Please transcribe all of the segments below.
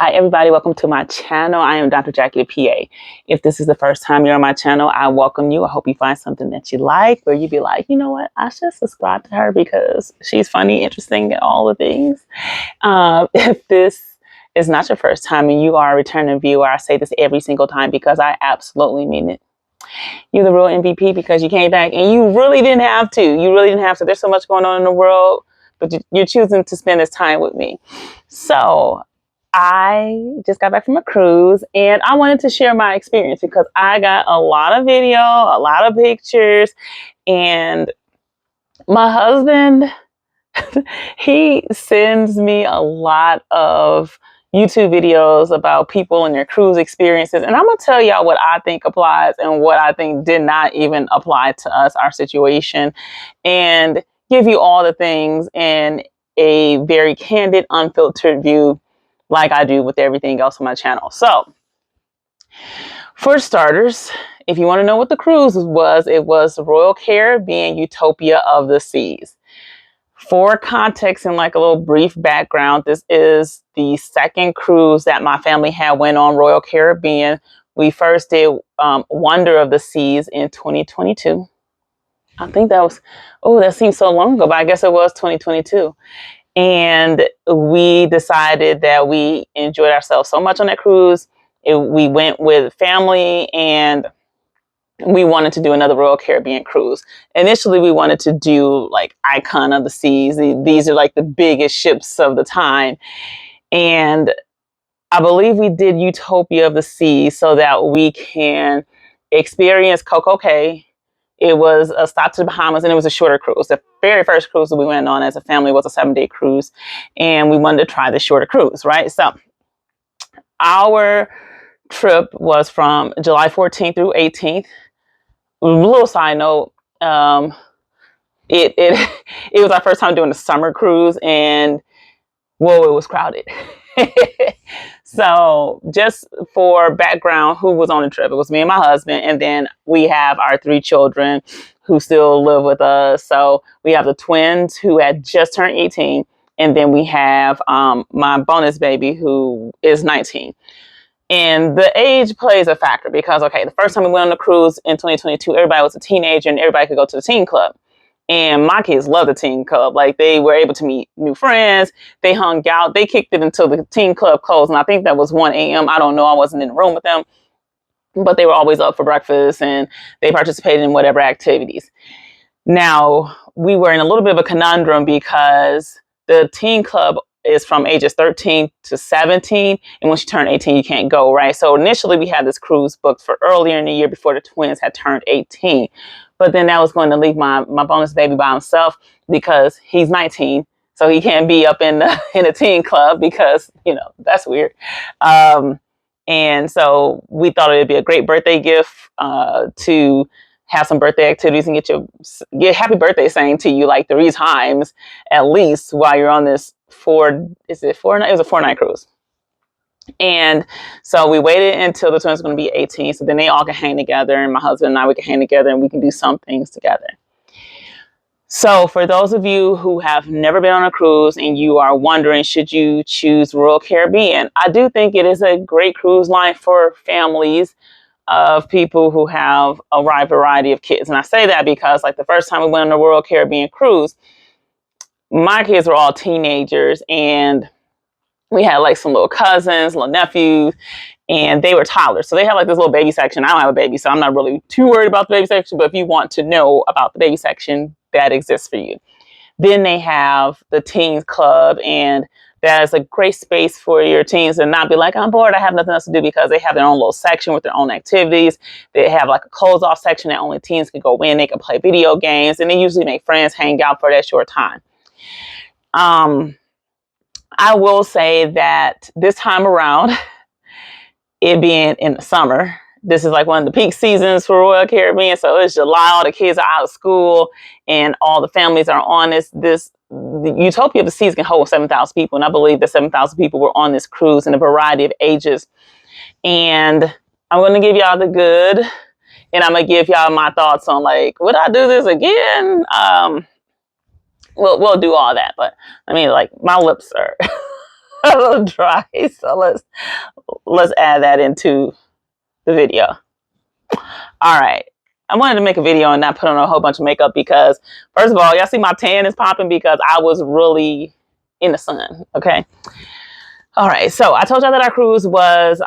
Hi everybody, welcome to my channel. I am Dr. Jackie the PA. If this is the first time you're on my channel, I welcome you. I hope you find something that you like, where you be like, you know what, I should subscribe to her because she's funny, interesting, and all the things. If this is not your first time and you are a returning viewer, I say this every single time because I absolutely mean it. You're the real MVP because you came back and you really didn't have to. You really didn't have to. There's so much going on in the world, but you're choosing to spend this time with me. So I just got back from a cruise and I wanted to share my experience because I got a lot of video, a lot of pictures, and my husband, he sends me a lot of YouTube videos about people and their cruise experiences. And I'm going to tell y'all what I think applies and what I think did not even apply to us, our situation, and give you all the things in a very candid, unfiltered view like I do with everything else on my channel. So, for starters, if you want to know what the cruise was, it was Royal Caribbean Utopia of the Seas. For context and like a little brief background, this is the second cruise that my family had went on Royal Caribbean. We first did Wonder of the Seas in 2022. I think that was, oh, that seems so long ago, but I guess it was 2022. And we decided that we enjoyed ourselves so much on that cruise. We went with family and we wanted to do another Royal Caribbean cruise. Initially, we wanted to do like Icon of the Seas. These are like the biggest ships of the time. And I believe we did Utopia of the Seas so that we can experience CocoCay. It was a stop to the Bahamas and it was a shorter cruise. The very first cruise that we went on as a family was a 7-day cruise. And we wanted to try the shorter cruise, right? So our trip was from July 14th through 18th. A little side note, it it was our first time doing a summer cruise and whoa, it was crowded. So just for background, who was on the trip? It was me and my husband, and then we have our 3 children who still live with us. So we have the twins who had just turned 18, and then we have my bonus baby who is 19. And the age plays a factor because, okay, the first time we went on the cruise in 2022, everybody was a teenager and everybody could go to the teen club. And my kids love the teen club. Like, they were able to meet new friends. They hung out. They kicked it until the teen club closed. And I think that was 1 a.m. I don't know. I wasn't in the room with them. But they were always up for breakfast and they participated in whatever activities. Now, we were in a little bit of a conundrum because the teen club is from ages 13 to 17. And once you turn 18, you can't go, right? So initially, we had this cruise booked for earlier in the year before the twins had turned 18. But then that was going to leave my bonus baby by himself because he's 19. So he can't be up in a teen club because, you know, that's weird. And so we thought it would be a great birthday gift to have some birthday activities and get happy birthday saying to you like 3 times at least while you're on this it was a 4-night cruise. And so we waited until the twins were going to be 18. So then they all can hang together and my husband and I, we can hang together and we can do some things together. So for those of you who have never been on a cruise and you are wondering, should you choose Royal Caribbean? I do think it is a great cruise line for families of people who have a wide variety of kids. And I say that because like the first time we went on a Royal Caribbean cruise, my kids were all teenagers and we had like some little cousins, little nephews, and they were toddlers. So they have like this little baby section. I don't have a baby, so I'm not really too worried about the baby section. But if you want to know about the baby section, that exists for you. Then they have the teens club, and that is a great space for your teens to not be like, I'm bored, I have nothing else to do, because they have their own little section with their own activities. They have like a closed off section that only teens can go in. They can play video games, and they usually make friends hang out for that short time. I will say that this time around, it being in the summer, this is like one of the peak seasons for Royal Caribbean. So it's July, all the kids are out of school and all the families are on the Utopia of the Seas can hold 7,000 people. And I believe that 7,000 people were on this cruise in a variety of ages. And I'm going to give y'all the good and I'm going to give y'all my thoughts on like, would I do this again? We'll do all that. But I mean, like, my lips are a little dry. So let's add that into the video. All right. I wanted to make a video and not put on a whole bunch of makeup because, first of all, y'all see my tan is popping because I was really in the sun. Okay. All right. So I told y'all that our cruise was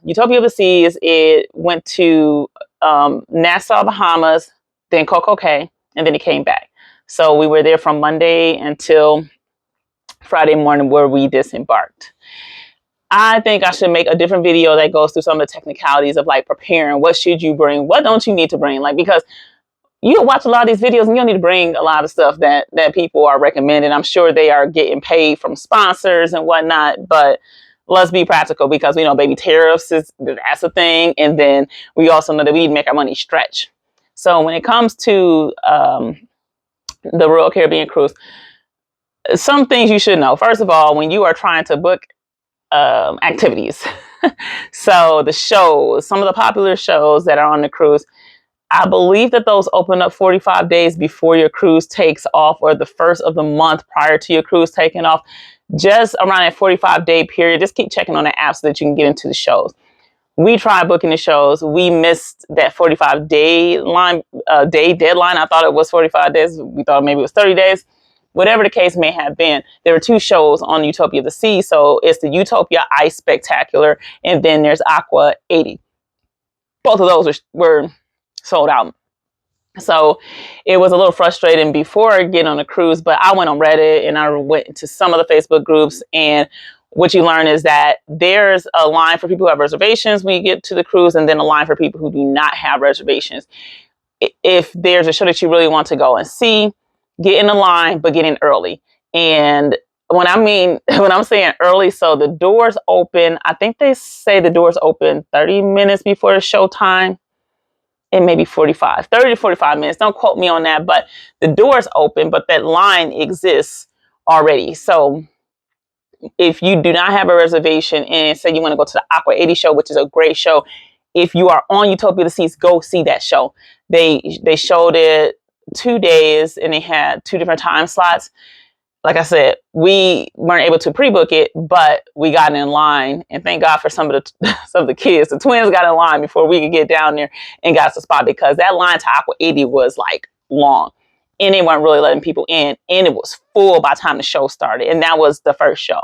Utopia of the Seas. It went to Nassau, Bahamas, then CocoCay, and then it came back. So we were there from Monday until Friday morning where we disembarked. I think I should make a different video that goes through some of the technicalities of like preparing. What should you bring? What don't you need to bring? Like, because you watch a lot of these videos and you don't need to bring a lot of stuff that people are recommending. I'm sure they are getting paid from sponsors and whatnot, but let's be practical because we know baby tariffs that's a thing. And then we also know that we need to make our money stretch. So when it comes to the Royal Caribbean cruise, some things you should know. First of all, when you are trying to book activities. So the shows, some of the popular shows that are on the cruise, I believe that those open up 45 days before your cruise takes off, or the first of the month prior to your cruise taking off. Just around that 45-day period, just keep checking on the app so that you can get into the shows. We tried booking the shows. We missed that 45-day day deadline. I thought it was 45 days. We thought maybe it was 30 days. Whatever the case may have been, there were two shows on Utopia of the Sea. So it's the Utopia Ice Spectacular, and then there's Aqua 80. Both of those were sold out. So it was a little frustrating before getting on the cruise, but I went on Reddit and I went to some of the Facebook groups, and what you learn is that there's a line for people who have reservations when you get to the cruise, and then a line for people who do not have reservations. If there's a show that you really want to go and see, get in the line, but get in early. And when I'm saying early, so the doors open, I think they say the doors open 30 minutes before the show time. It may be 30 to 45 minutes. Don't quote me on that, but the doors open, but that line exists already. So if you do not have a reservation and say you want to go to the Aqua 80 show, which is a great show, if you are on Utopia of the Seas, go see that show. They showed it 2 days and they had 2 different time slots. Like I said, we weren't able to pre-book it, but we got in line, and thank God for some of the kids. The twins got in line before we could get down there and got us a spot, because that line to Aqua 80 was like long, and they weren't really letting people in, and it was full by the time the show started, and that was the first show.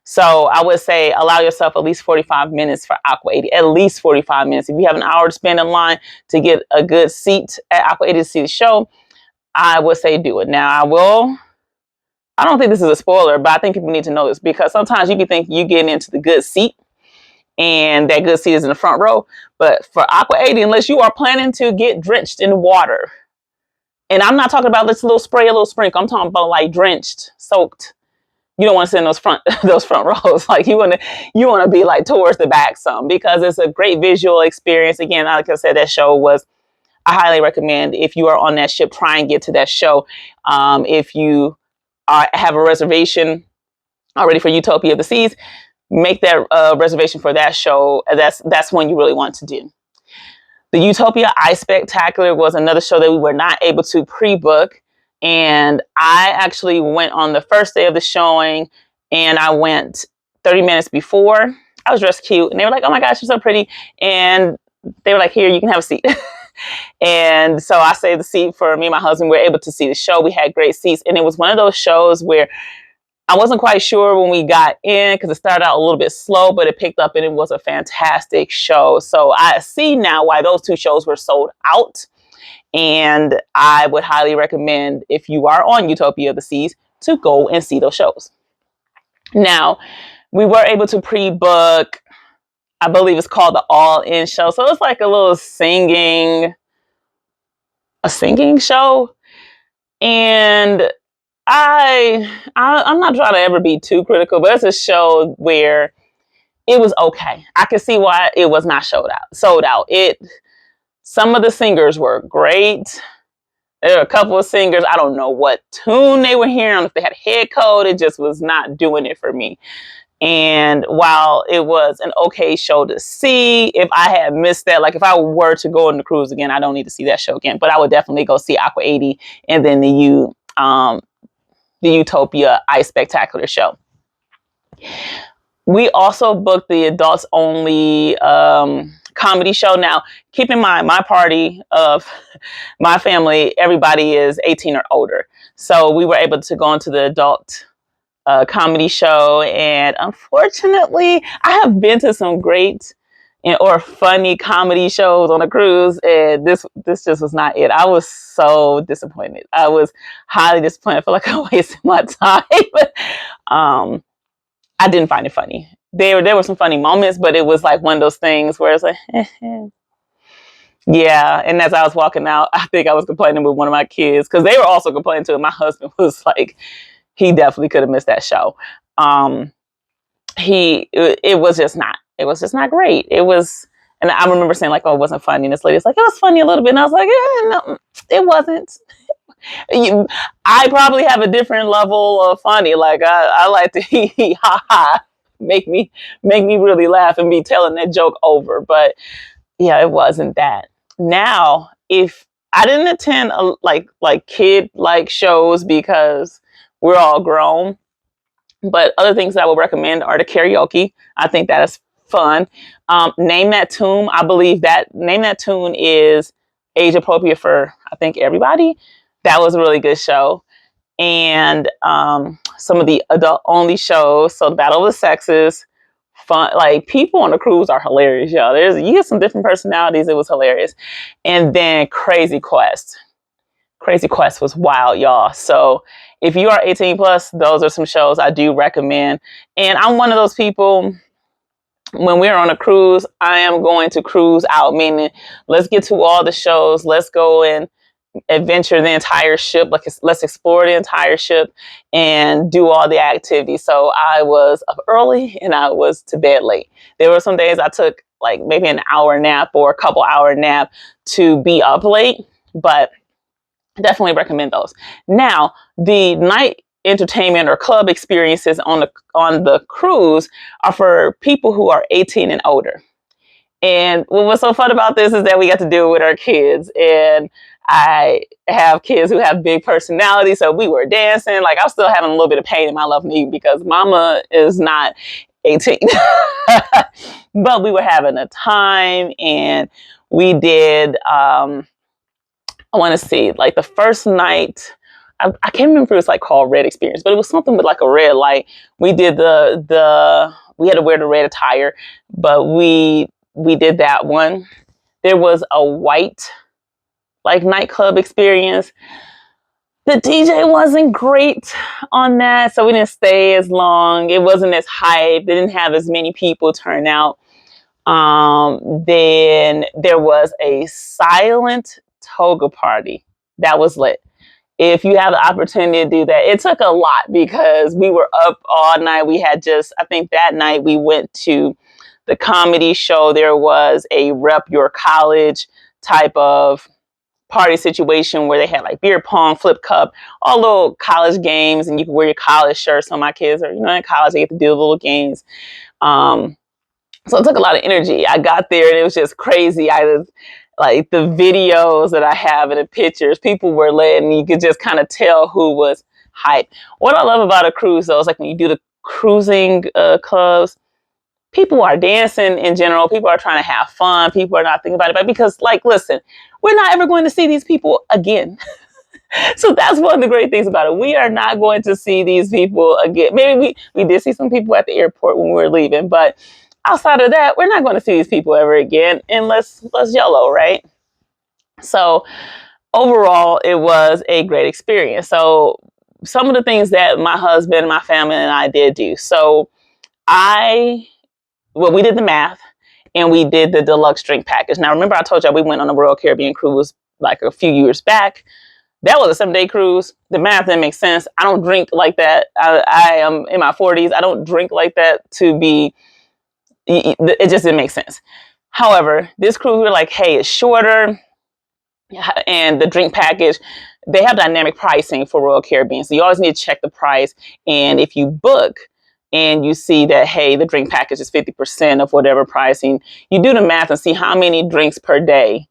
So I would say allow yourself at least 45 minutes for Aqua 80, at least 45 minutes. If you have an hour to spend in line to get a good seat at Aqua 80 to see the show, I would say do it. Now, I don't think this is a spoiler, but I think people need to know this, because sometimes you can think you getting into the good seat and that good seat is in the front row. But for Aqua 80, unless you are planning to get drenched in water, and I'm not talking about this little spray, a little sprinkle, I'm talking about like drenched, soaked. You don't want to sit in those front rows. Like you want to be like towards the back some, because it's a great visual experience. Again, like I said, that show was, I highly recommend, if you are on that ship, try and get to that show. If you have a reservation already for Utopia of the Seas, make that reservation for that show. That's one you really want to do. The Utopia Ice Spectacular was another show that we were not able to pre-book. And I actually went on the first day of the showing, and I went 30 minutes before. I was dressed cute, and they were like, "Oh my gosh, you're so pretty." And they were like, "Here, you can have a seat." And so I saved the seat for me and my husband. We were able to see the show. We had great seats. And it was one of those shows where I wasn't quite sure when we got in, because it started out a little bit slow, but it picked up and it was a fantastic show. So I see now why those 2 shows were sold out. And I would highly recommend, if you are on Utopia of the Seas, to go and see those shows. Now, we were able to pre-book, I believe it's called the All-In show. So it's like a little singing show. And I'm not trying to ever be too critical, but it's a show where it was okay. I can see why it was not sold out. Some of the singers were great. There were a couple of singers, I don't know what tune they were hearing, if they had a head code, it just was not doing it for me. And while it was an okay show to see, if I had missed that, like if I were to go on the cruise again, I don't need to see that show again, but I would definitely go see Aqua 80 and then the Utopia Ice Spectacular show. We also booked the adults only comedy show. Now, keep in mind, my party of my family, everybody is 18 or older. So we were able to go into the adult comedy show. And unfortunately, I have been to some great or funny comedy shows on a cruise, and this just was not it. I was so disappointed. I was highly disappointed. I feel like I wasted my time. um, I didn't find it funny. There were some funny moments, but it was like one of those things where it's like, yeah. And as I was walking out, I think I was complaining with one of my kids because they were also complaining too. My husband was like, he definitely could have missed that show. Um, it was just not. It was just not great. It was, and I remember saying like, "Oh, it wasn't funny." And this lady's like, "It was funny a little bit," and I was like, "No, it wasn't." I probably have a different level of funny. Like I like to hee ha ha, make me really laugh and be telling that joke over. But yeah, it wasn't that. Now, if I didn't attend like kid like shows because we're all grown, but other things that I would recommend are the karaoke. I think that is fun. Name That Tune. I believe that Name That Tune is age appropriate for I think everybody. That was a really good show. And some of the adult only shows. So the Battle of the Sexes. Fun. Like people on the cruise are hilarious, y'all. You get some different personalities. It was hilarious. And then Crazy Quest. Crazy Quest was wild, y'all. So if you are 18 plus, those are some shows I do recommend. And I'm one of those people, when we're on a cruise, I am going to cruise out, meaning let's get to all the shows. Let's go and adventure the entire ship. Like let's explore the entire ship and do all the activities. So I was up early and I was to bed late. There were some days I took like maybe an hour nap or a couple hour nap to be up late, but definitely recommend those. Now, the night entertainment or club experiences on the cruise are for people who are 18 and older. And what was so fun about this is that we got to do it with our kids. And I have kids who have big personalities, so we were dancing. Like I was still having a little bit of pain in my left knee because Mama is not 18, but we were having a time, and we did. I want to see, like the first night, I can't remember if it was like called Red Experience, but it was something with like a red light. We did we had to wear the red attire, but we did that one. There was a white like nightclub experience. The DJ wasn't great on that, so we didn't stay as long. It wasn't as hype. They didn't have as many people turn out. Then there was a silent toga party that was lit. If you have the opportunity to do that, it took a lot because we were up all night. We had I think that night we went to the comedy show. There was a rep your college type of party situation where they had like beer pong, flip cup, all little college games, and you can wear your college shirt. So my kids are, in college, they get to do the little games. So it took a lot of energy. I got there and it was just crazy. I was like the videos that I have and the pictures, people were lit and you could just kind of tell who was hyped. What I love about a cruise though is like when you do the cruising clubs, people are dancing in general. People are trying to have fun. People are not thinking about it. But because like, listen, we're not ever going to see these people again. So that's one of the great things about it. We are not going to see these people again. Maybe we did see some people at the airport when we were leaving, but outside of that, we're not going to see these people ever again unless YOLO, right? So overall, it was a great experience. So some of the things that my husband, my family, and I did do. So we did the math and we did the deluxe drink package. Now, remember I told you we went on a Royal Caribbean cruise like a few years back. That was a 7-day cruise. The math didn't make sense. I don't drink like that. I am in my 40s. I don't drink like that to be, it just didn't make sense. However, this cruise, we were like, hey, it's shorter. And the drink package, they have dynamic pricing for Royal Caribbean. So you always need to check the price. And if you book and you see that, hey, the drink package is 50% of whatever pricing, you do the math and see how many drinks per day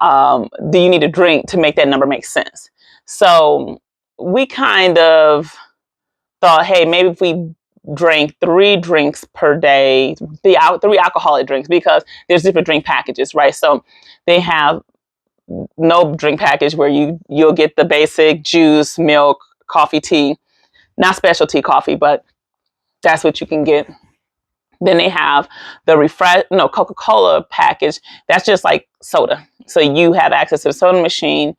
do you need to drink to make that number make sense. So we kind of thought, hey, maybe if we drank 3 drinks per day, three alcoholic drinks, because there's different drink packages, right? So they have no drink package where you'll get the basic juice, milk, coffee, tea, not specialty coffee, but that's what you can get. Then they have the Coca-Cola package. That's just like soda. So you have access to the soda machine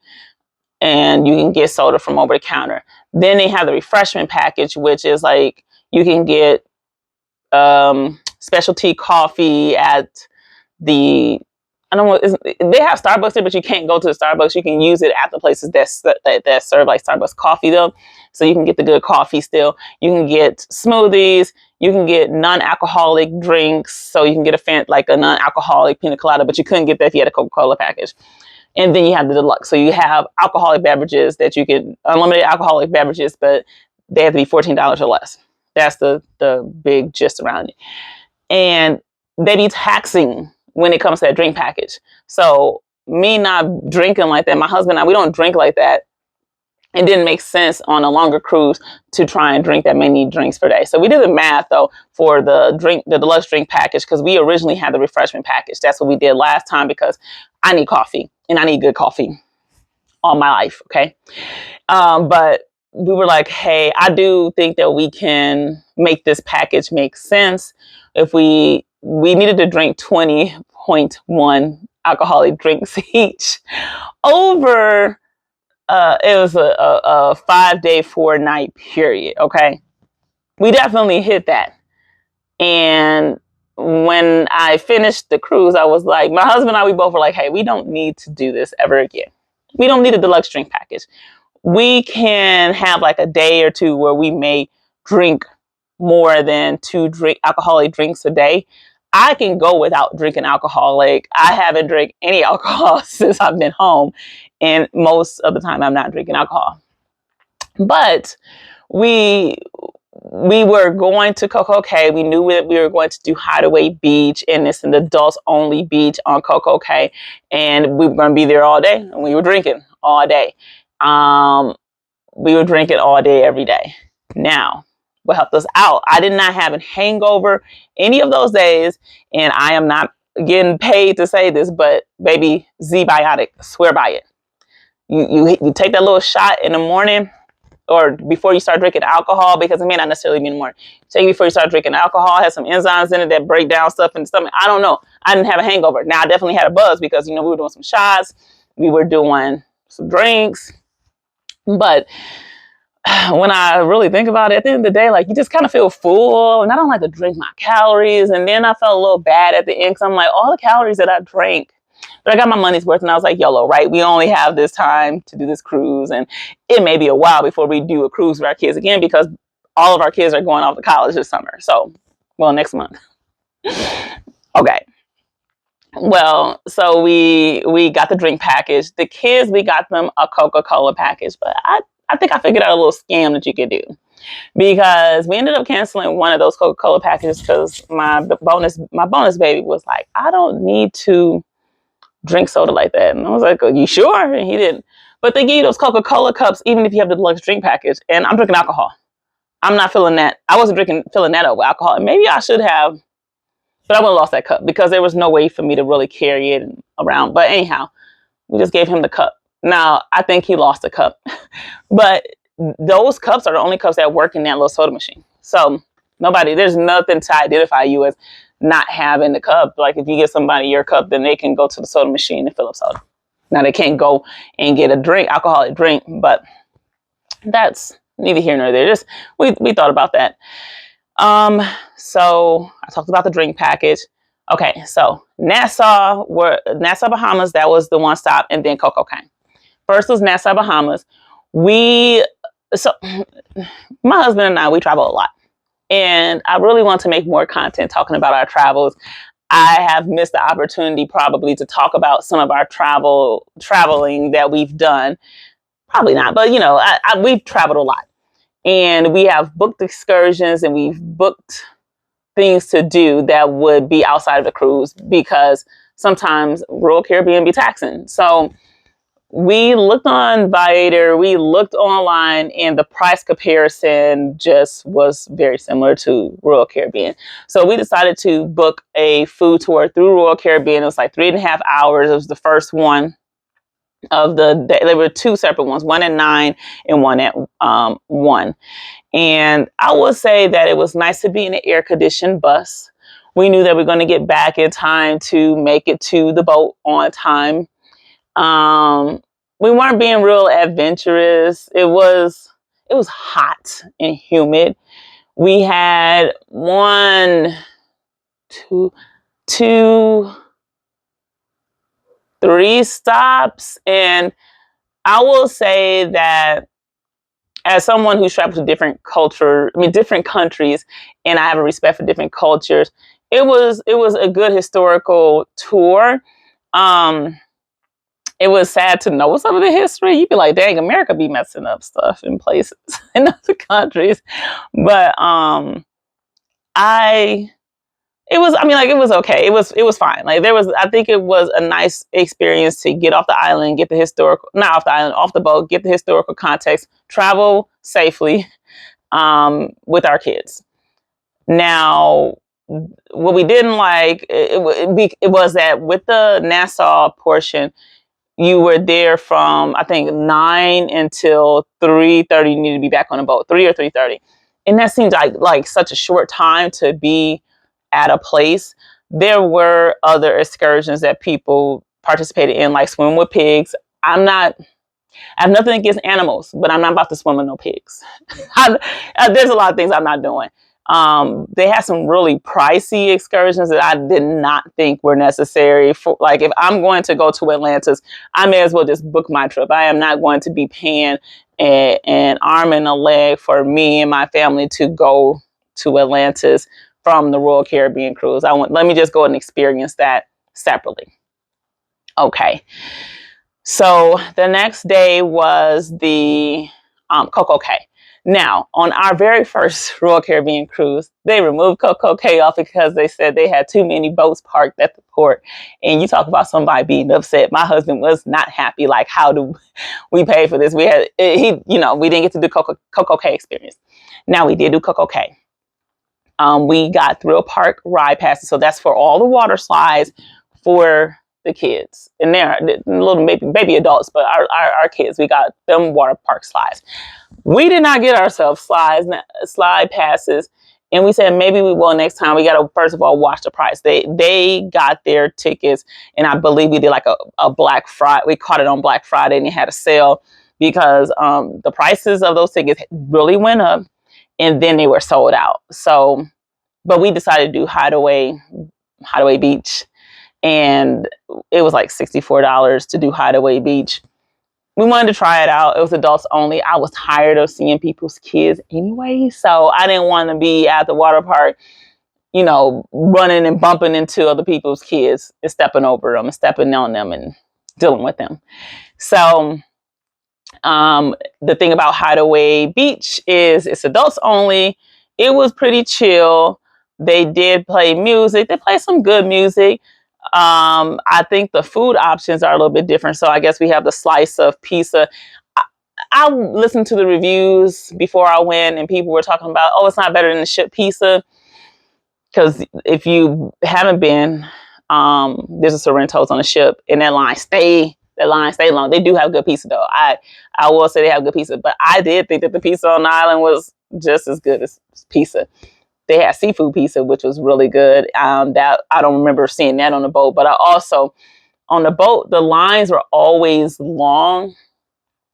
and you can get soda from over the counter. Then they have the refreshment package, which is like you can get specialty coffee at the, I don't know, they have Starbucks there, but you can't go to the Starbucks. You can use it at the places that serve like Starbucks coffee though. So you can get the good coffee still. You can get smoothies. You can get non-alcoholic drinks. So you can get like a non-alcoholic pina colada, but you couldn't get that if you had a Coca-Cola package. And then you have the deluxe. So you have alcoholic beverages that you can, unlimited alcoholic beverages, but they have to be $14 or less. That's the big gist around it. And they be taxing when it comes to that drink package. So me not drinking like that, my husband and I, we don't drink like that. It didn't make sense on a longer cruise to try and drink that many drinks per day. So we did the math though for the deluxe drink package, because we originally had the refreshment package. That's what we did last time, because I need coffee and I need good coffee all my life. Okay. But we were like, hey, I do think that we can make this package make sense if we needed to drink 20.1 alcoholic drinks each over it was a 5-day 4-night period. Okay, we definitely hit that. And when I finished the cruise, I was like, my husband and I, we both were like, hey, we don't need to do this ever again. We don't need a deluxe drink package. We can have like a day or two where we may drink more than 2 alcoholic drinks a day. I can go without drinking alcohol. Like, I haven't drank any alcohol since I've been home. And most of the time I'm not drinking alcohol. But we were going to CocoCay. We knew that we were going to do Hideaway Beach, and it's an adults only beach on CocoCay. And we were going to be there all day, and we were drinking all day. We were drinking all day, every day. Now, what helped us out? I did not have a hangover any of those days, and I am not getting paid to say this, but baby, Z-Biotic, swear by it. You take that little shot in the morning or before you start drinking alcohol, because it may not necessarily be in the morning. Take it before you start drinking alcohol, has some enzymes in it that break down stuff in the stomach. I don't know. I didn't have a hangover. Now, I definitely had a buzz because, we were doing some shots. We were doing some drinks. But when I really think about it, at the end of the day, like, you just kind of feel full, and I don't like to drink my calories. And then I felt a little bad at the end, because I'm like, all the calories that I drank, but I got my money's worth, and I was like, YOLO, right? We only have this time to do this cruise, and it may be a while before we do a cruise with our kids again, because all of our kids are going off to college this summer. So, well, next month. Okay. Well, so we got the drink package. The kids, we got them a Coca-Cola package, but I think I figured out a little scam that you could do, because we ended up canceling one of those Coca-Cola packages because my bonus baby was like, I don't need to drink soda like that. And I was like, are you sure? And he didn't. But they give you those Coca-Cola cups even if you have the deluxe drink package. And I'm drinking alcohol. I'm not feeling that. I wasn't filling that up with alcohol. And maybe I should have, but I would have lost that cup because there was no way for me to really carry it around. But anyhow, we just gave him the cup. Now, I think he lost the cup. But those cups are the only cups that work in that little soda machine. So there's nothing to identify you as not having the cup. Like, if you give somebody your cup, then they can go to the soda machine and fill up soda. Now, they can't go and get a alcoholic drink, but that's neither here nor there. Just we thought about that. So I talked about the drink package. Okay, so Nassau, Bahamas, that was the one stop, and then CocoCay. First was Nassau, Bahamas. My husband and I, we travel a lot. And I really want to make more content talking about our travels. I have missed the opportunity probably to talk about some of our traveling that we've done. Probably not, but we've traveled a lot. And we have booked excursions, and we've booked things to do that would be outside of the cruise, because sometimes rural Caribbean be taxing. So we looked on Viator, we looked online, and the price comparison just was very similar to Royal Caribbean. So we decided to book a food tour through Royal Caribbean. It was like 3.5 hours. It was the first one of the day. There were two separate ones, one at 9 and one at 1. And I will say that it was nice to be in an air-conditioned bus. We knew that we were going to get back in time to make it to the boat on time. We weren't being real adventurous. It was hot and humid. We had two, three stops, and I will say that as someone who's traveled to different countries, and I have a respect for different cultures, it was a good historical tour. Um, it was sad to know some of the history. You'd be like, dang, America be messing up stuff in places in other countries. But I it was okay. It was fine. Like I think it was a nice experience to get off the island, get the historical not off the island, off the boat, get the historical context, travel safely with our kids. Now, what we didn't like it was that with the Nassau portion, you were there from I think 9 until 3:30. You need to be back on a boat, 3 or 3:30, and that seems like such a short time to be at a place. There were other excursions that people participated in, like swim with pigs. I have nothing against animals, but I'm not about to swim with no pigs. There's a lot of things I'm not doing. They had some really pricey excursions that I did not think were necessary. For like, if I'm going to go to Atlantis, I may as well just book my trip. I am not going to be paying an arm and a leg for me and my family to go to Atlantis from the Royal Caribbean cruise. Let me just go and experience that separately. Okay. So the next day was the CocoCay. Now, on our very first Royal Caribbean cruise, they removed CocoCay off because they said they had too many boats parked at the port. And you talk about somebody being upset. My husband was not happy. Like, how do we pay for this? We didn't get to do CocoCay experience. Now we did do CocoCay. We got thrill park ride passes. So that's for all the water slides for the kids. And they're little baby adults, but our kids, we got them water park slides. We did not get ourselves slide passes. And we said, maybe we will next time. We got to, first of all, watch the price. They got their tickets. And I believe we did like a Black Friday. We caught it on Black Friday and it had a sale because the prices of those tickets really went up and then they were sold out. So, but we decided to do Hideaway Beach. And it was like $64 to do Hideaway Beach. We wanted to try it out. It was adults only. I was tired of seeing people's kids anyway. So I didn't want to be at the water park, running and bumping into other people's kids and stepping over them and stepping on them and dealing with them. So the thing about Hideaway Beach is it's adults only. It was pretty chill. They did play music. They played some good music. I think the food options are a little bit different. So I guess we have the slice of pizza. I listened to the reviews before I went and people were talking about, oh, it's not better than the ship pizza. Because if you haven't been, there's a Sorrento's on the ship and that line stay long. They do have good pizza though. I will say they have good pizza, but I did think that the pizza on the island was just as good as pizza. They had seafood pizza, which was really good. That I don't remember seeing that on the boat, but on the boat, the lines were always long.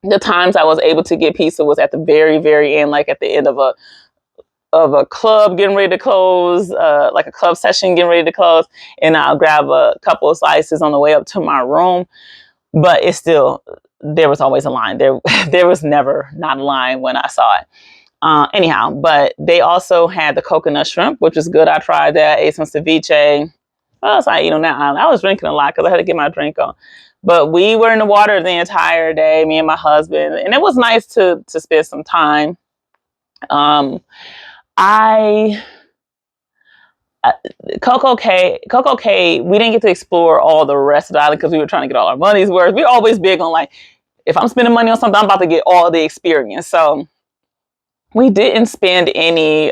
The times I was able to get pizza was at the very, very end, like at the end of a club getting ready to close, like a club session getting ready to close, and I'll grab a couple of slices on the way up to my room. But it's still, there was always a line. There was never not a line when I saw it. Anyhow, but they also had the coconut shrimp, which was good. I tried that, ate some ceviche. I was like, on that island, I was drinking a lot because I had to get my drink on. But we were in the water the entire day, me and my husband, and it was nice to spend some time. I uh, CocoCay, we didn't get to explore all the rest of the island because we were trying to get all our money's worth. We're always big on like, if I'm spending money on something, I'm about to get all the experience. So we didn't spend any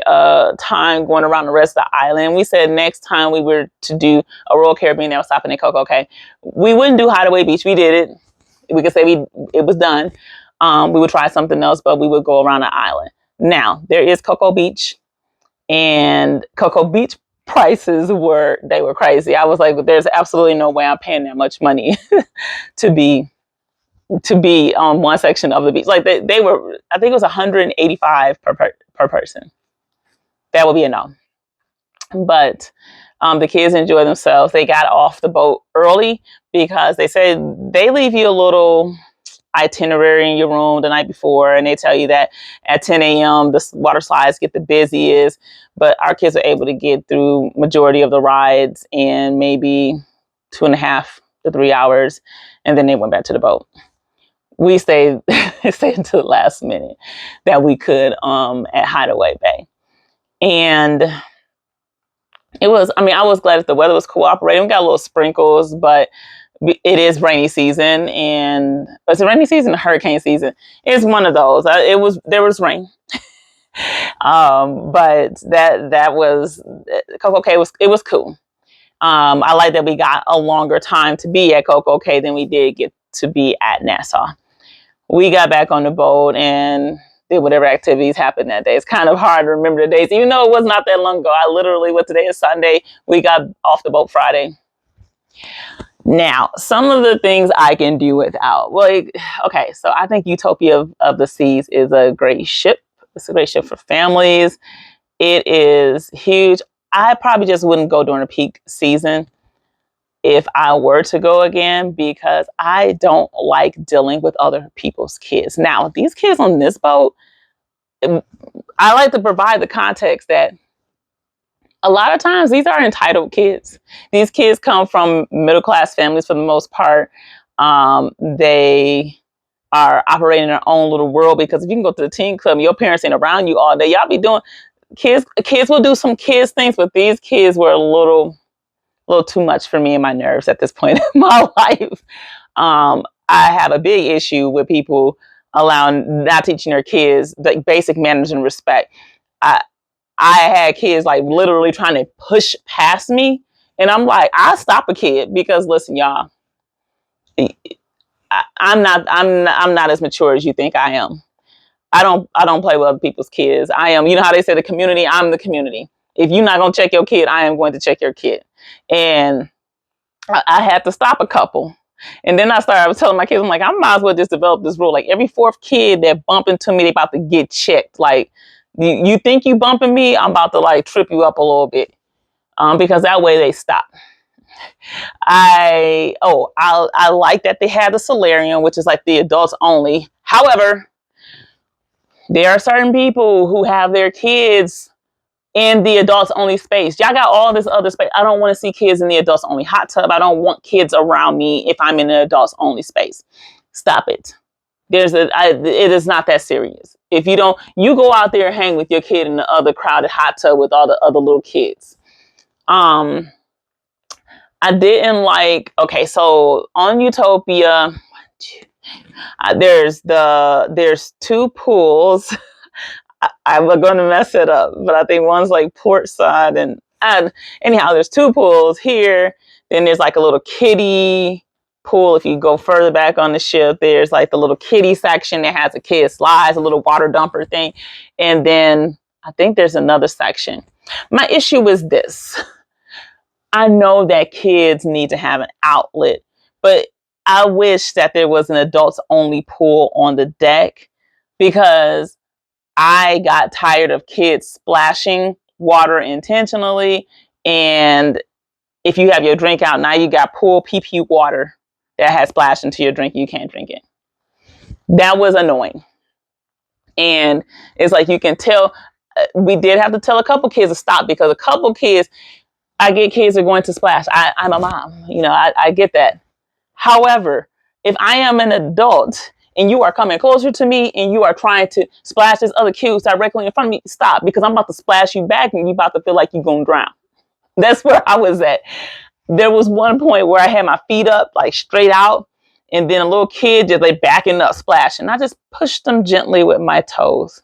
time going around the rest of the island. We said next time we were to do a Royal Caribbean that was stopping at CocoCay, we wouldn't do Hideaway Beach. We did it. We could say it was done. We would try something else, but we would go around the island. Now, there is Cocoa Beach, and Cocoa Beach prices were crazy. I was like, there's absolutely no way I'm paying that much money to be on one section of the beach. Like they were, I think it was 185 per person. That would be a no. But the kids enjoy themselves. They got off the boat early because they said they leave you a little itinerary in your room the night before, and they tell you that at 10 a.m. the water slides get the busiest. But our kids were able to get through majority of the rides in maybe 2.5 to 3 hours, and then they went back to the boat. We stayed until the last minute that we could at Hideaway Bay. And it was, I mean, I was glad that the weather was cooperating. We got a little sprinkles, but it is rainy season, and it's a rainy season, a hurricane season. It's one of those. There was rain. But that was CocoCay was cool. I like that we got a longer time to be at CocoCay than we did get to be at Nassau. We got back on the boat and did whatever activities happened that day. It's kind of hard to remember the days, even though it was not that long ago. I literally, what today is Sunday. We got off the boat Friday. Now, some of the things I can do without. Like, okay, so I think Utopia of the Seas is a great ship. It's a great ship for families. It is huge. I probably just wouldn't go during a peak season if I were to go again, because I don't like dealing with other people's kids. Now, these kids on this boat, I like to provide the context that a lot of times these are entitled kids. These kids come from middle class families for the most part. They are operating in their own little world, because if you can go to the teen club and your parents ain't around you all day, y'all be doing kids will do some kids things, but these kids were a little too much for me and my nerves at this point in my life. I have a big issue with people not teaching their kids the basic manners and respect. I had kids like literally trying to push past me, and I'm like, I stop a kid because listen, y'all, I'm not as mature as you think I am. I don't play with other people's kids. I am, you know how they say the community, I'm the community. If you're not going to check your kid, I am going to check your kid. And I had to stop a couple. And then I was telling my kids, I'm like, I might as well just develop this rule. Like every fourth kid that bump into me, they about to get checked. Like you think you bumping me, I'm about to like trip you up a little bit. Because that way they stop. I like that they have the solarium, which is like the adults only. However, there are certain people who have their kids in the adults only space. Y'all got all this other space. I don't want to see kids in the adults only hot tub. I don't want kids around me if I'm in the adults only space. Stop it. It is not that serious. If you don't, you go out there and hang with your kid in the other crowded hot tub with all the other little kids. I didn't like, okay, so on Utopia, there's two pools. I'm going to mess it up, but I think one's like port side, and anyhow, there's two pools here. Then there's like a little kiddie pool. If you go further back on the ship, there's like the little kiddie section that has a kid slides, a little water dumper thing. And then I think there's another section. My issue was this. I know that kids need to have an outlet, but I wish that there was an adults only pool on the deck, because I got tired of kids splashing water intentionally. And if you have your drink out, now you got pool pee water that has splashed into your drink. You can't drink it. That was annoying. And it's like, you can tell, we did have to tell a couple kids to stop, because a couple kids, I get kids are going to splash. I'm a mom, you know, I get that. However, if I am an adult and you are coming closer to me and you are trying to splash this other kid directly in front of me, stop, because I'm about to splash you back and you about to feel like you're going to drown. That's where I was at. There was one point where I had my feet up, like straight out, and then a little kid just like backing up, splashing. I just pushed them gently with my toes.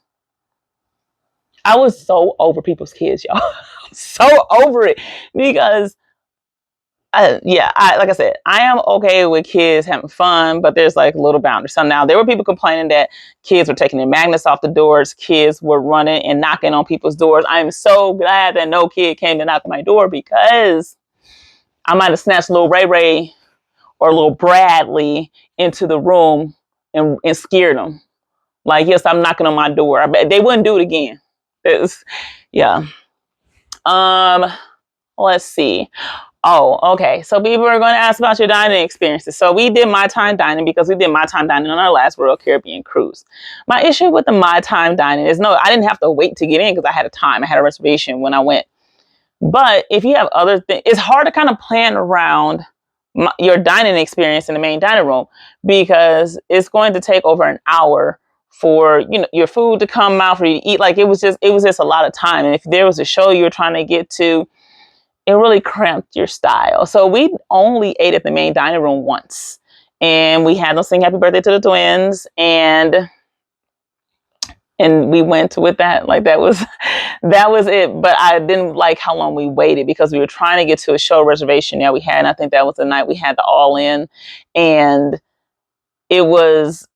I was so over people's kids, y'all. So over it because like I said, I am okay with kids having fun, but there's like little boundaries. So now there were people complaining that kids were taking their magnets off the doors, kids were running and knocking on people's doors. I am so glad that no kid came to knock on my door, because I might have snatched little Ray Ray or little Bradley into the room and scared them. Like, yes, I'm knocking on my door. I bet they wouldn't do it again. Yeah. Let's see. Oh, okay. So people are going to ask about your dining experiences. So we did my time dining because we did my time dining on our last Royal Caribbean cruise. My issue with the my time dining is, no, I didn't have to wait to get in because I had a time. I had a reservation when I went. But if you have other things, it's hard to kind of plan around your dining experience in the main dining room, because it's going to take over an hour for your food to come out, for you to eat. Like, it was just a lot of time. And if there was a show you were trying to get to, it really cramped your style. So we only ate at the main dining room once, and we had them sing happy birthday to the twins, and we went with that. Like, that was it. But I didn't like how long we waited, because we were trying to get to a show reservation that we had, and I think that was the night we had the all in, and it was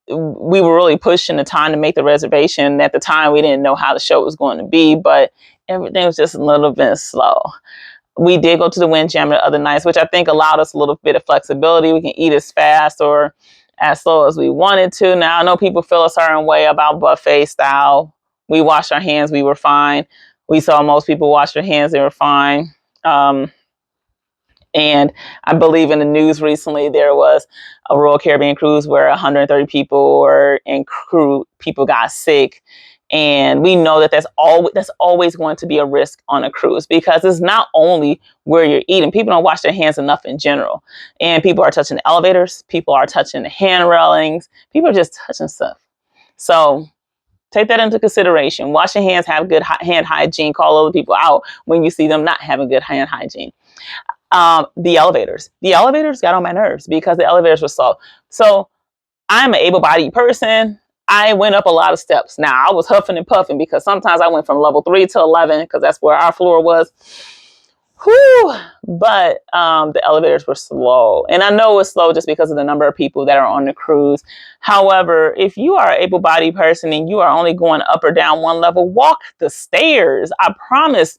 we were really pushing the time to make the reservation. At the time, we didn't know how the show was going to be, but everything was just a little bit slow. We did go to the Windjammer the other nights, which I think allowed us a little bit of flexibility. We can eat as fast or as slow as we wanted to. Now, I know people feel a certain way about buffet style. We washed our hands. We were fine. We saw most people wash their hands. They were fine. And I believe in the news recently, there was a Royal Caribbean cruise where 130 people were in crew, people got sick. And we know that that's always going to be a risk on a cruise, because it's not only where you're eating. People don't wash their hands enough in general. And people are touching the elevators. People are touching the hand railings. People are just touching stuff. So take that into consideration. Wash your hands, have good hand hygiene, call other people out when you see them not having good hand hygiene. The elevators got on my nerves because the elevators were slow. So I'm an able-bodied person. I went up a lot of steps. Now, I was huffing and puffing because sometimes I went from level 3 to 11 because that's where our floor was. Whew. But the elevators were slow. And I know it's slow just because of the number of people that are on the cruise. However, if you are an able-bodied person and you are only going up or down one level, walk the stairs. I promise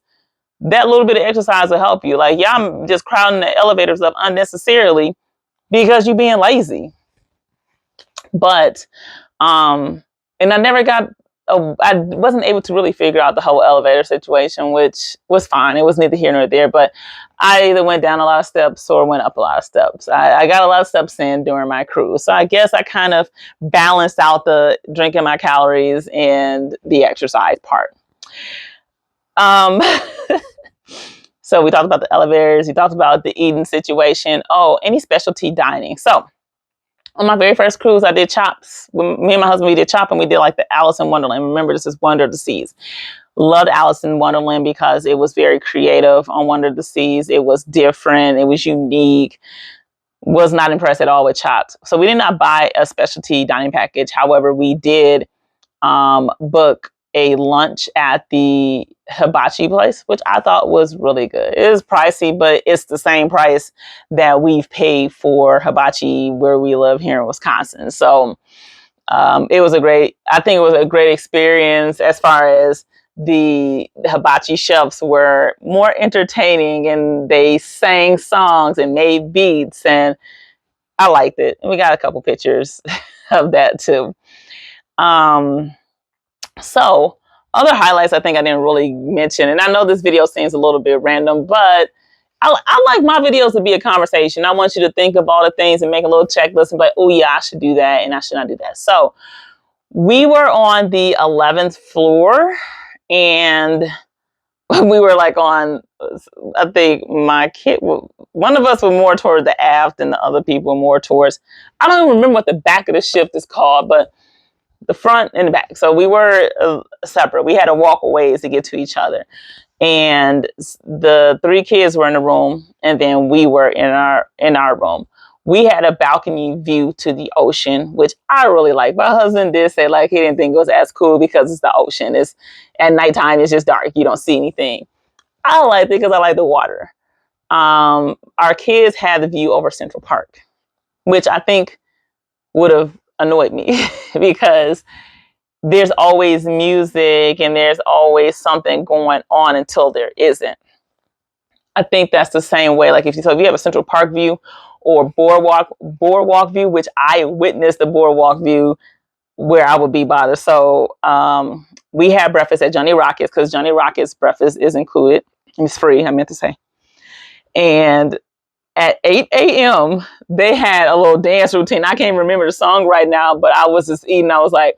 that little bit of exercise will help you. Like, y'all just crowding the elevators up unnecessarily because you're being lazy. But and I never got I wasn't able to really figure out the whole elevator situation, which was fine. It was neither here nor there, but I either went down a lot of steps or went up a lot of steps. I got a lot of steps in during my cruise. So I guess I kind of balanced out the drinking my calories and the exercise part. So we talked about the elevators. We talked about the eating situation. Oh, any specialty dining. So on my very first cruise, I did chops. When me and my husband, we did chop, and we did like the Alice in Wonderland. Remember, this is Wonder of the Seas. Loved Alice in Wonderland because it was very creative on Wonder of the Seas. It was different. It was unique. Was not impressed at all with chops. So we did not buy a specialty dining package. However, we did book a lunch at the hibachi place, which I thought was really good. It was pricey, but it's the same price that we've paid for hibachi where we live here in Wisconsin. So it was I think it was a great experience. As far as the hibachi chefs were more entertaining, and they sang songs and made beats, and I liked it. And we got a couple pictures of that too. So other highlights I think I didn't really mention, and I know this video seems a little bit random, but I like my videos to be a conversation. I want you to think of all the things and make a little checklist and be like, oh yeah, I should do that and I should not do that. So we were on the 11th floor, and we were like on, I think one of us was more towards the aft and the other people were more towards, I don't even remember what the back of the ship is called, but the front and the back. So we were separate. We had to walk a ways to get to each other. and the three kids were in the room, and then we were in our room. We had a balcony view to the ocean, which I really like. My husband did say like he didn't think it was as cool because it's the ocean. It's at nighttime, it's just dark. You don't see anything. I liked it because I like the water. Our kids had the view over Central Park, which I think would have annoyed me because there's always music and there's always something going on until there isn't. I think that's the same way. Like if you have a Central Park view or boardwalk view, which I witnessed the boardwalk view where I would be bothered. So we had breakfast at Johnny Rockets because Johnny Rockets breakfast is included. It's free, I meant to say. And at 8 a.m., they had a little dance routine. I can't remember the song right now, but I was just eating. I was like,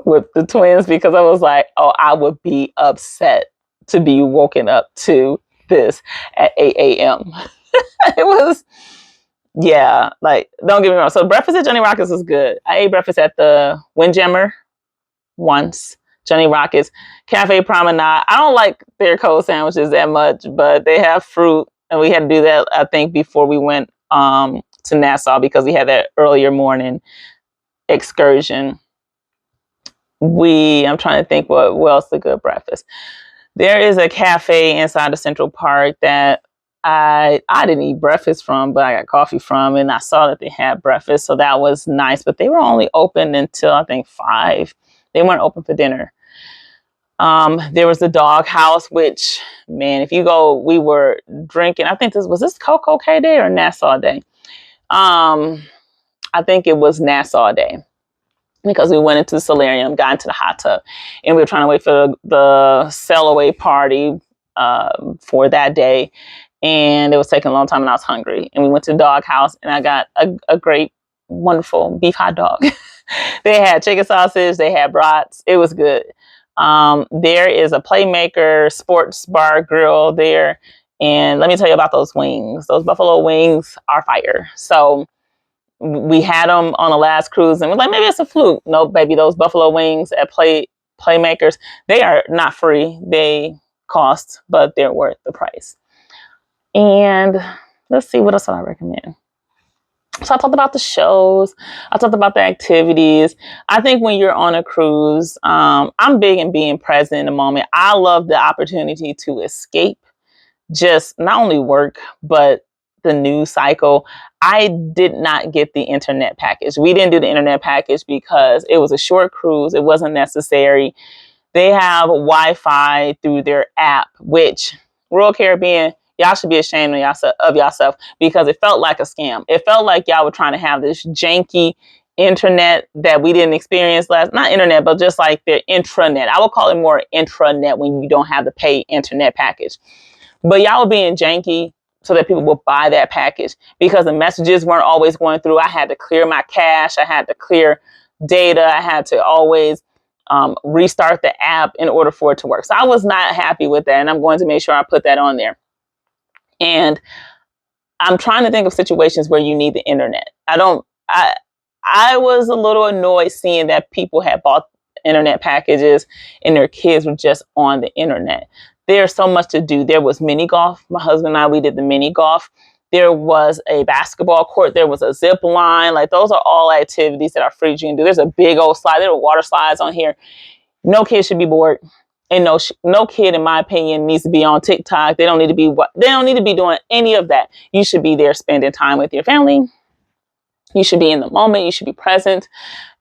with the twins, because I was like, oh, I would be upset to be woken up to this at 8 a.m. It was, yeah, like, don't get me wrong. So breakfast at Johnny Rockets was good. I ate breakfast at the Windjammer once. Johnny Rockets, Cafe Promenade. I don't like their cold sandwiches that much, but they have fruit. And we had to do that, I think, before we went to Nassau because we had that earlier morning excursion. I'm trying to think what else a good breakfast. There is a cafe inside of Central Park that I didn't eat breakfast from, but I got coffee from, and I saw that they had breakfast, so that was nice. But they were only open until I think 5. They weren't open for dinner. There was the dog house, which, man, if you go, we were drinking. I think this CocoCay Day or Nassau Day. I think it was Nassau Day because we went into the solarium, got into the hot tub, and we were trying to wait for the sail away party for that day. And it was taking a long time and I was hungry. And we went to the dog house and I got a great, wonderful beef hot dog. They had chicken sausage, they had brats. It was good. There is a Playmaker sports bar grill there. And let me tell you about those wings. Those buffalo wings are fire. So we had them on the last cruise and we're like, maybe it's a fluke. No, baby, those buffalo wings at Playmakers, they are not free. They cost, but they're worth the price. And let's see, what else I recommend. So I talked about the shows. I talked about the activities. I think when you're on a cruise, I'm big in being present in the moment. I love the opportunity to escape just not only work, but the news cycle. I did not get the internet package. We didn't do the internet package because it was a short cruise. It wasn't necessary. They have Wi-Fi through their app, which Royal Caribbean, y'all should be ashamed of yourself because it felt like a scam. It felt like y'all were trying to have this janky internet that we didn't experience not internet, but just like their intranet. I would call it more intranet when you don't have the pay internet package. But y'all were being janky so that people would buy that package because the messages weren't always going through. I had to clear my cache. I had to clear data. I had to always restart the app in order for it to work. So I was not happy with that. And I'm going to make sure I put that on there. And I'm trying to think of situations where you need the internet. I was a little annoyed seeing that people had bought internet packages and their kids were just on the internet. There's so much to do. There was mini golf. My husband and I, we did the mini golf. There was a basketball court. There was a zip line. Like those are all activities that are free you can do. There's a big old slide. There were water slides on here. No kid should be bored. And no kid, in my opinion, needs to be on TikTok. They don't need to be doing any of that. You should be there spending time with your family. You should be in the moment. You should be present.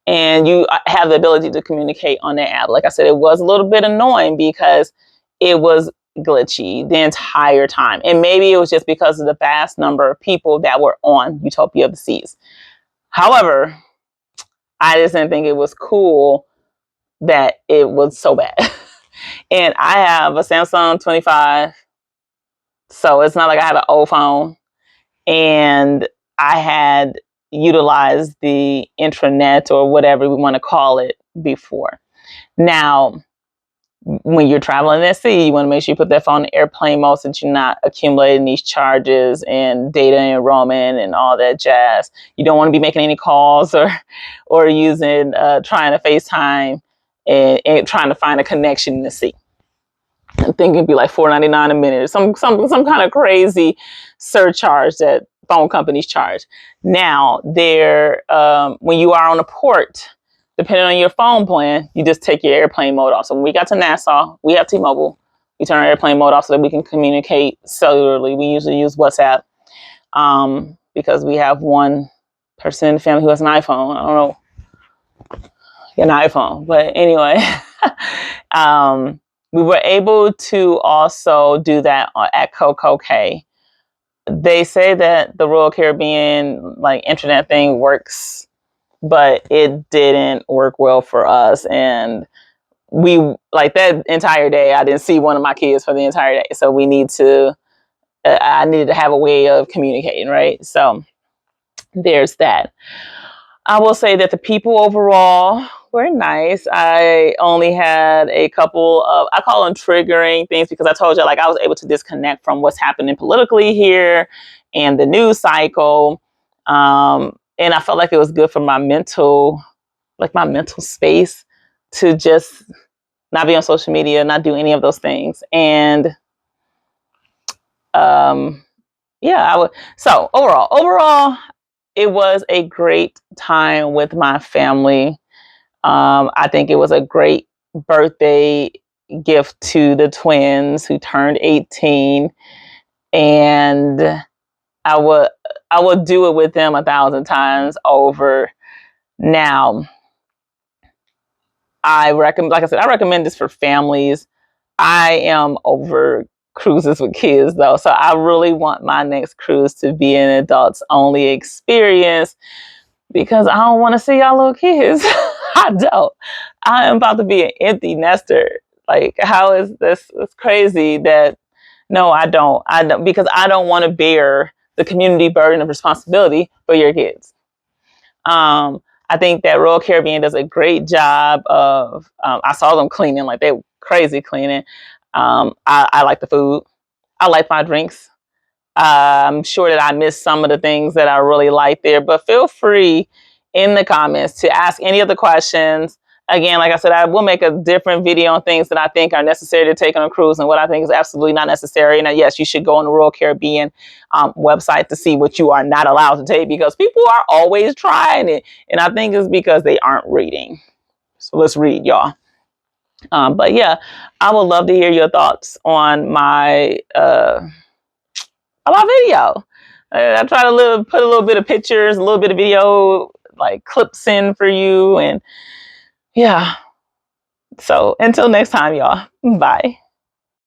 And you have the ability to communicate on that app. Like I said, it was a little bit annoying because it was glitchy the entire time. And maybe it was just because of the vast number of people that were on Utopia of the Seas. However, I just didn't think it was cool that it was so bad. And I have a Samsung 25. So it's not like I have an old phone. And I had utilized the intranet or whatever we want to call it before. Now, when you're traveling at sea, you want to make sure you put that phone in airplane mode so that you're not accumulating these charges and data enrollment and all that jazz. You don't want to be making any calls or using trying to FaceTime and trying to find a connection in the sea. I think it'd be like $4.99 a minute, some kind of crazy surcharge that phone companies charge. Now, when you are on a port, depending on your phone plan, you just take your airplane mode off. So when we got to Nassau, we have T-Mobile. We turn our airplane mode off so that we can communicate cellularly. We usually use WhatsApp because we have one person in the family who has an iPhone. I don't know, an iPhone, but anyway. We were able to also do that at CocoCay. They say that the Royal Caribbean internet thing works, but it didn't work well for us. And we that entire day, I didn't see one of my kids for the entire day. So I needed to have a way of communicating, right? So there's that. I will say that the people overall were nice. I only had a couple of, I call them triggering things, because I told you, I was able to disconnect from what's happening politically here and the news cycle. And I felt like it was good for my mental space to just not be on social media, not do any of those things. And yeah, so overall, it was a great time with my family. I think it was a great birthday gift to the twins who turned 18. And I would do it with them 1,000 times over. Now, like I said, I recommend this for families. I am over cruises with kids though. So I really want my next cruise to be an adults only experience, because I don't want to see y'all little kids. I don't. I am about to be an empty nester. How is this? It's crazy that, no, I don't. Because I don't want to bear the community burden of responsibility for your kids. I think that Royal Caribbean does a great job of, I saw them cleaning, they were crazy cleaning. I like the food. I like my drinks. I'm sure that I missed some of the things that I really like there, but feel free in the comments to ask any of the questions. Again, like I said, I will make a different video on things that I think are necessary to take on a cruise and what I think is absolutely not necessary. And yes, you should go on the Royal Caribbean website to see what you are not allowed to take, because people are always trying it. And I think it's because they aren't reading. So let's read, y'all. But yeah, I would love to hear your thoughts on my video. I try to put a little bit of pictures, a little bit of video, clips in for you. And yeah. So until next time, y'all. Bye.